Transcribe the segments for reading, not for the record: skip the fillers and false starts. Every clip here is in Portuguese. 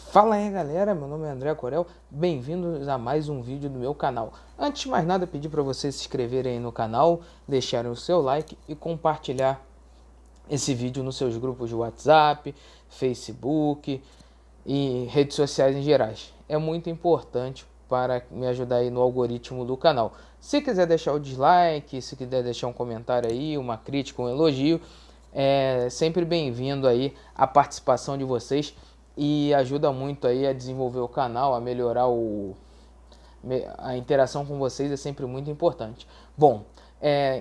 Fala aí galera, meu nome é André Corel, bem-vindos a mais um vídeo do meu canal. Antes de mais nada, pedir para vocês se inscreverem aí no canal, deixarem o seu like e compartilhar esse vídeo nos seus grupos de WhatsApp, Facebook e redes sociais em gerais. É muito importante para me ajudar aí no algoritmo do canal. Se quiser deixar o dislike, se quiser deixar um comentário aí, uma crítica, um elogio, é sempre bem-vindo aí a participação de vocês e ajuda muito aí a desenvolver o canal, a melhorar a interação com vocês é sempre muito importante. Bom,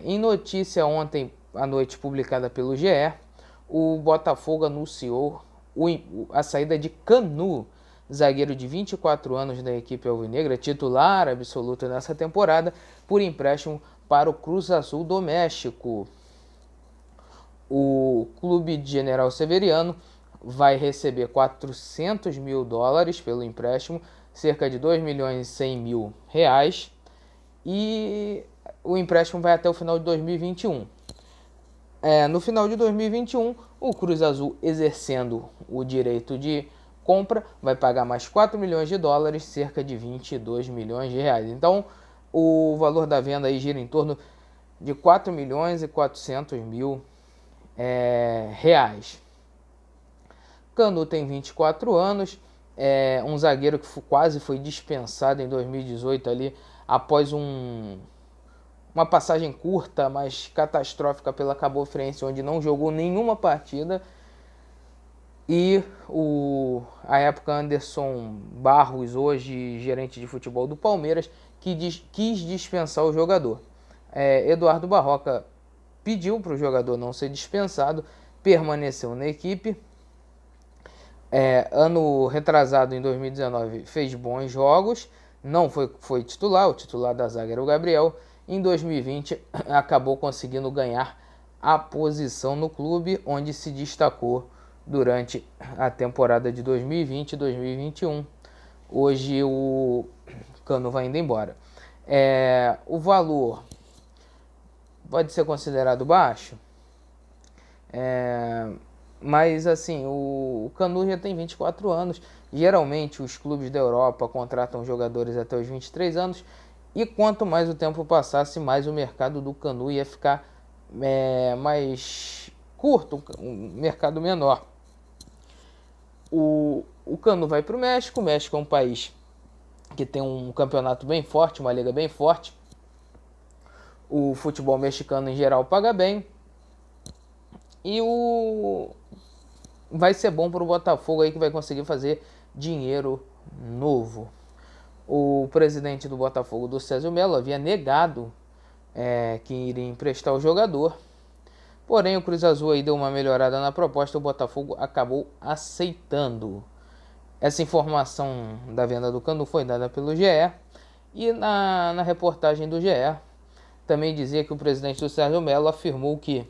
em notícia ontem à noite publicada pelo GE, o Botafogo anunciou a saída de Canu, zagueiro de 24 anos da equipe alvinegra, titular absoluto nessa temporada, por empréstimo para o Cruz Azul do México. O clube de General Severiano vai receber 400 mil dólares pelo empréstimo, cerca de 2 milhões e 100 mil reais, e o empréstimo vai até o final de 2021. No final de 2021, o Cruz Azul, exercendo o direito de compra, vai pagar mais 4 milhões de dólares, cerca de 22 milhões de reais. Então, o valor da venda aí gira em torno de 4 milhões e 400 mil reais. Canu tem 24 anos, um zagueiro que quase foi dispensado em 2018 ali, após uma passagem curta, mas catastrófica pela Cabo Friense, onde não jogou nenhuma partida. E a época Anderson Barros, hoje gerente de futebol do Palmeiras, que quis dispensar o jogador. Eduardo Barroca pediu para o jogador não ser dispensado, permaneceu na equipe. Ano retrasado, em 2019, fez bons jogos, não foi titular, o titular da zaga era o Gabriel. Em 2020, acabou conseguindo ganhar a posição no clube, onde se destacou durante a temporada de 2020 e 2021. Hoje o Cano vai indo embora. O valor pode ser considerado baixo, mas assim, o Canu já tem 24 anos. Geralmente os clubes da Europa contratam jogadores até os 23 anos. E quanto mais o tempo passasse, mais o mercado do Canu ia ficar mais curto, um mercado menor. O Canu vai para o México. O México é um país que tem um campeonato bem forte, uma liga bem forte. O futebol mexicano em geral paga bem. E vai ser bom para o Botafogo aí, que vai conseguir fazer dinheiro novo. O presidente do Botafogo, do César Melo, havia negado que iria emprestar o jogador. Porém, o Cruz Azul aí deu uma melhorada na proposta e o Botafogo acabou aceitando. Essa informação da venda do Canu foi dada pelo GE. E na reportagem do GE também dizia que o presidente do Sérgio Melo afirmou que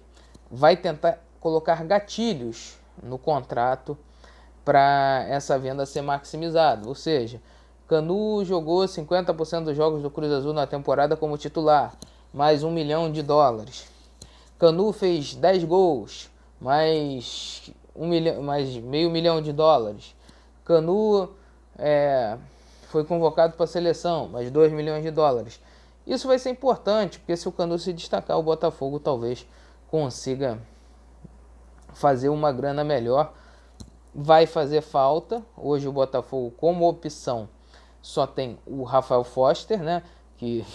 vai tentar colocar gatilhos no contrato para essa venda ser maximizada. Ou seja, Canu jogou 50% dos jogos do Cruz Azul na temporada como titular, mais 1 milhão de dólares. Canu fez 10 gols, mais meio milhão de dólares. Canu foi convocado para a seleção, mais 2 milhões de dólares. Isso vai ser importante, porque se o Canu se destacar, o Botafogo talvez consiga fazer uma grana melhor. Vai fazer falta. Hoje o Botafogo, como opção, só tem o Rafael Foster, né? Que,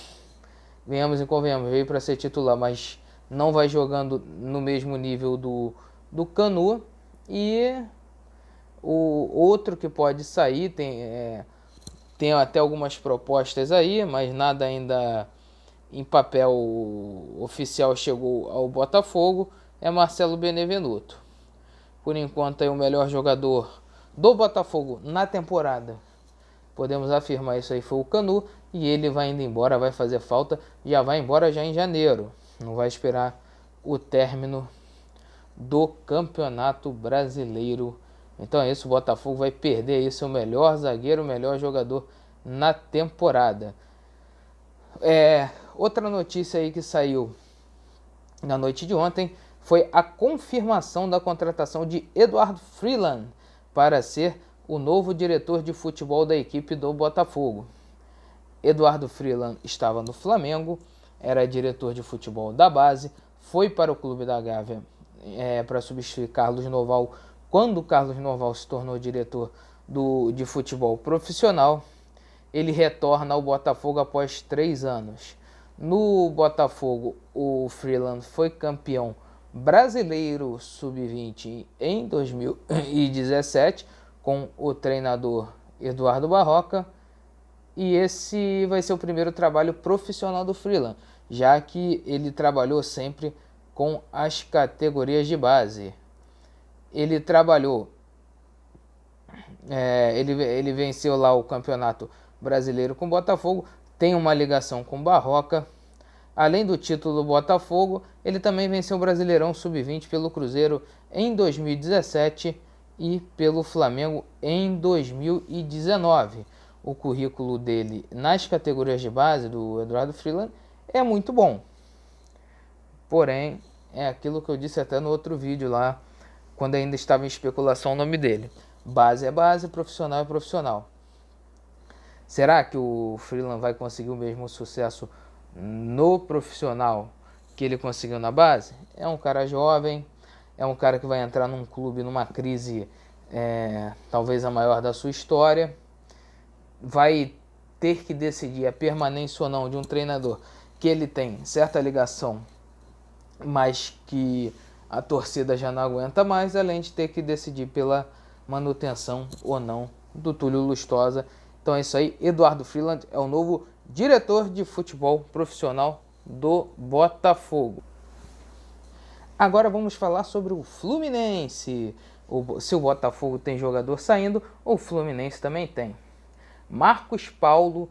venhamos e convenhamos, veio para ser titular, mas não vai jogando no mesmo nível do Canu. E o outro que pode sair, tem até algumas propostas aí, mas nada ainda em papel oficial chegou ao Botafogo, é Marcelo Benevenuto. Por enquanto é o melhor jogador do Botafogo na temporada. Podemos afirmar isso aí, foi o Canu, e ele vai indo embora, vai fazer falta, já vai embora já em janeiro. Não vai esperar o término do Campeonato Brasileiro. Então é isso, o Botafogo vai perder aí seu melhor zagueiro, o melhor jogador na temporada. Outra notícia aí que saiu na noite de ontem foi a confirmação da contratação de Eduardo Freeland para ser o novo diretor de futebol da equipe do Botafogo. Eduardo Freeland estava no Flamengo, era diretor de futebol da base, foi para o Clube da Gávea para substituir Carlos Noval quando Carlos Noval se tornou diretor de futebol profissional. Ele retorna ao Botafogo após 3 anos. No Botafogo, o Freeland foi campeão brasileiro sub-20 em 2017 com o treinador Eduardo Barroca. E esse vai ser o primeiro trabalho profissional do Freeland, já que ele trabalhou sempre com as categorias de base. Ele trabalhou, ele venceu lá o Campeonato Brasileiro com o Botafogo, tem uma ligação com o Barroca. Além do título do Botafogo, ele também venceu o Brasileirão Sub-20 pelo Cruzeiro em 2017 e pelo Flamengo em 2019. O currículo dele nas categorias de base do Eduardo Freeland é muito bom. Porém, é aquilo que eu disse até no outro vídeo lá, quando ainda estava em especulação o nome dele. Base é base, profissional é profissional. Será que o Freeland vai conseguir o mesmo sucesso no profissional que ele conseguiu na base? É um cara jovem, é um cara que vai entrar num clube numa crise talvez a maior da sua história. Vai ter que decidir a permanência ou não de um treinador que ele tem certa ligação, mas que a torcida já não aguenta mais, além de ter que decidir pela manutenção ou não do Túlio Lustosa. Então é isso aí, Eduardo Freeland é o novo diretor de futebol profissional do Botafogo. Agora vamos falar sobre o Fluminense. Se o Botafogo tem jogador saindo, o Fluminense também tem. Marcos Paulo,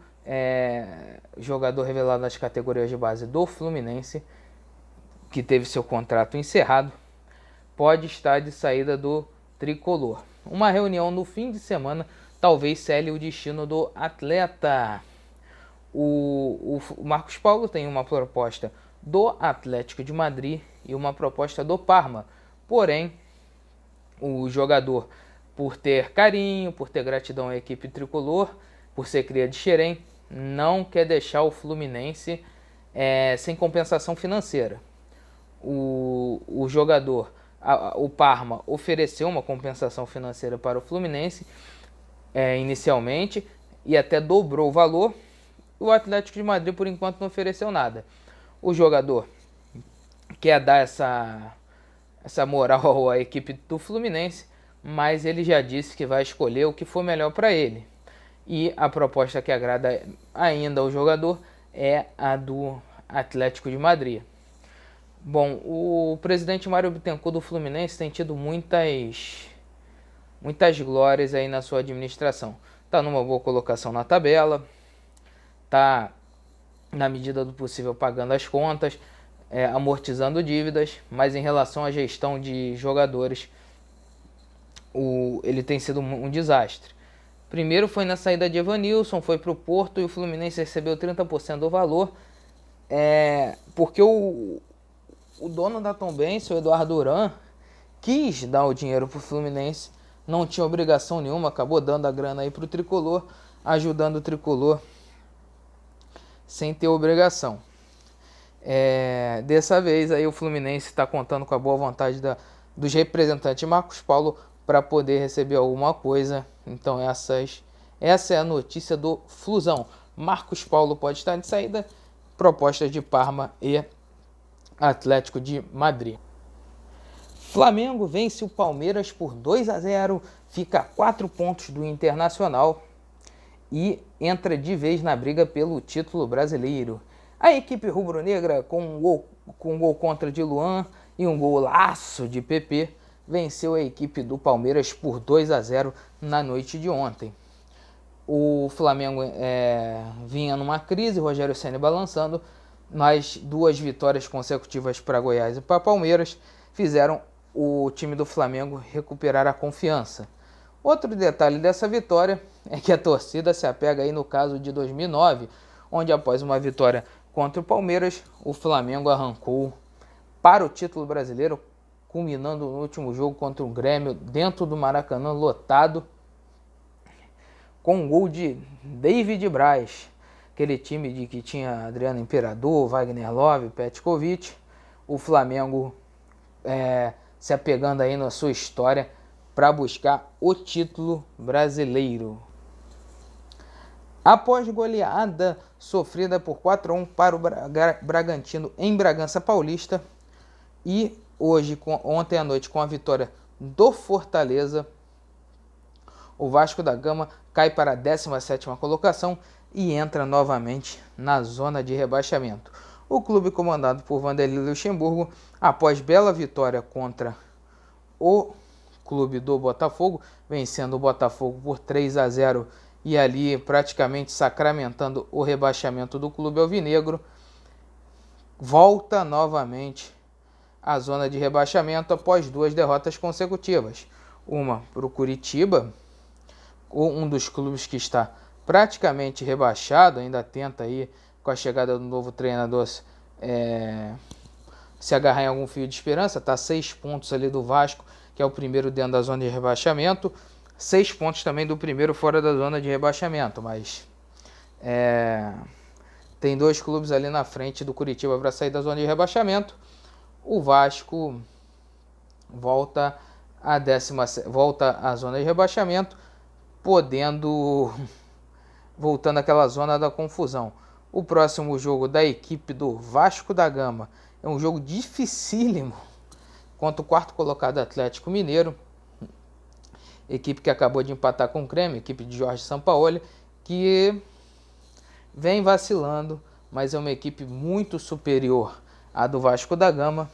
jogador revelado nas categorias de base do Fluminense, que teve seu contrato encerrado, pode estar de saída do tricolor. Uma reunião no fim de semana talvez cele o destino do atleta. O Marcos Paulo tem uma proposta do Atlético de Madrid e uma proposta do Parma. Porém, o jogador, por ter carinho, por ter gratidão à equipe tricolor, por ser cria de Xerém, não quer deixar o Fluminense sem compensação financeira. O jogador, o Parma, ofereceu uma compensação financeira para o Fluminense inicialmente e até dobrou o valor. O Atlético de Madrid, por enquanto, não ofereceu nada. O jogador quer dar essa moral à equipe do Fluminense, mas ele já disse que vai escolher o que for melhor para ele. E a proposta que agrada ainda ao jogador é a do Atlético de Madrid. Bom, o presidente Mário Bittencourt do Fluminense tem tido muitas glórias aí na sua administração. Está numa boa colocação na tabela, está, na medida do possível, pagando as contas, amortizando dívidas, mas em relação à gestão de jogadores, ele tem sido um desastre. Primeiro foi na saída de Evanilson, foi para o Porto e o Fluminense recebeu 30% do valor, porque o dono da Tombense, o Eduardo Duran, quis dar o dinheiro para o Fluminense, não tinha obrigação nenhuma, acabou dando a grana aí para o tricolor, ajudando o tricolor sem ter obrigação. Dessa vez aí o Fluminense está contando com a boa vontade dos representantes Marcos Paulo para poder receber alguma coisa. Então essa é a notícia do Flusão. Marcos Paulo pode estar de saída, propostas de Parma e Atlético de Madrid. Flamengo vence o Palmeiras por 2-0, fica a 4 pontos do Internacional e entra de vez na briga pelo título brasileiro. A equipe rubro-negra, com um gol contra de Luan e um golaço de PP, venceu a equipe do Palmeiras por 2-0 na noite de ontem. O Flamengo vinha numa crise, Rogério Ceni balançando, mas 2 vitórias consecutivas para Goiás e para Palmeiras fizeram o time do Flamengo recuperar a confiança. Outro detalhe dessa vitória é que a torcida se apega aí no caso de 2009, onde após uma vitória contra o Palmeiras, o Flamengo arrancou para o título brasileiro, culminando no último jogo contra o Grêmio dentro do Maracanã lotado. com um gol de David Braz, aquele time que tinha Adriano Imperador, Wagner Love, Petkovic. O Flamengo se apegando aí na sua história para buscar o título brasileiro. Após goleada sofrida por 4-1 para o Bragantino em Bragança Paulista e ontem à noite com a vitória do Fortaleza, o Vasco da Gama cai para a 17ª colocação e entra novamente na zona de rebaixamento. O clube comandado por Vanderlei Luxemburgo, após bela vitória contra o clube do Botafogo, vencendo o Botafogo por 3-0 e ali praticamente sacramentando o rebaixamento do clube alvinegro, volta novamente à zona de rebaixamento após 2 derrotas consecutivas. Uma para o Curitiba, um dos clubes que está praticamente rebaixado, ainda tenta aí com a chegada do novo treinador se agarrar em algum fio de esperança, está 6 pontos ali do Vasco, que é o primeiro dentro da zona de rebaixamento, 6 pontos também do primeiro fora da zona de rebaixamento, mas tem 2 clubes ali na frente do Curitiba para sair da zona de rebaixamento. O Vasco volta à zona de rebaixamento, voltando àquela zona da confusão. O próximo jogo da equipe do Vasco da Gama é um jogo dificílimo contra o 4º colocado Atlético Mineiro, equipe que acabou de empatar com o Grêmio, equipe de Jorge Sampaoli, que vem vacilando, mas é uma equipe muito superior à do Vasco da Gama.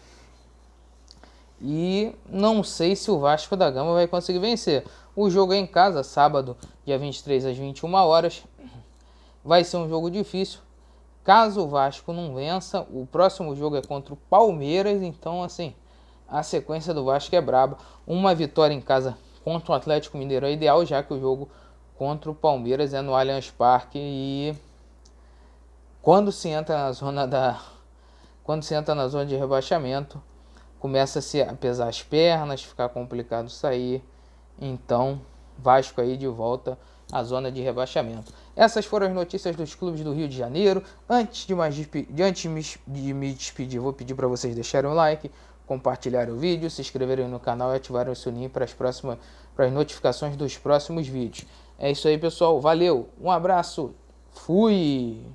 E não sei se o Vasco da Gama vai conseguir vencer. O jogo é em casa, sábado, dia 23 às 21 horas. Vai ser um jogo difícil. Caso o Vasco não vença, o próximo jogo é contra o Palmeiras. Então, assim, a sequência do Vasco é braba. Uma vitória em casa contra o Atlético Mineiro é ideal, já que o jogo contra o Palmeiras é no Allianz Parque. E quando se entra na zona de rebaixamento, começa-se a pesar as pernas, ficar complicado sair. Então, Vasco aí de volta à zona de rebaixamento. Essas foram as notícias dos clubes do Rio de Janeiro. Antes de me despedir, vou pedir para vocês deixarem um like, compartilharem o vídeo, se inscreverem no canal e ativarem o sininho para as notificações dos próximos vídeos. É isso aí, pessoal. Valeu, um abraço, fui!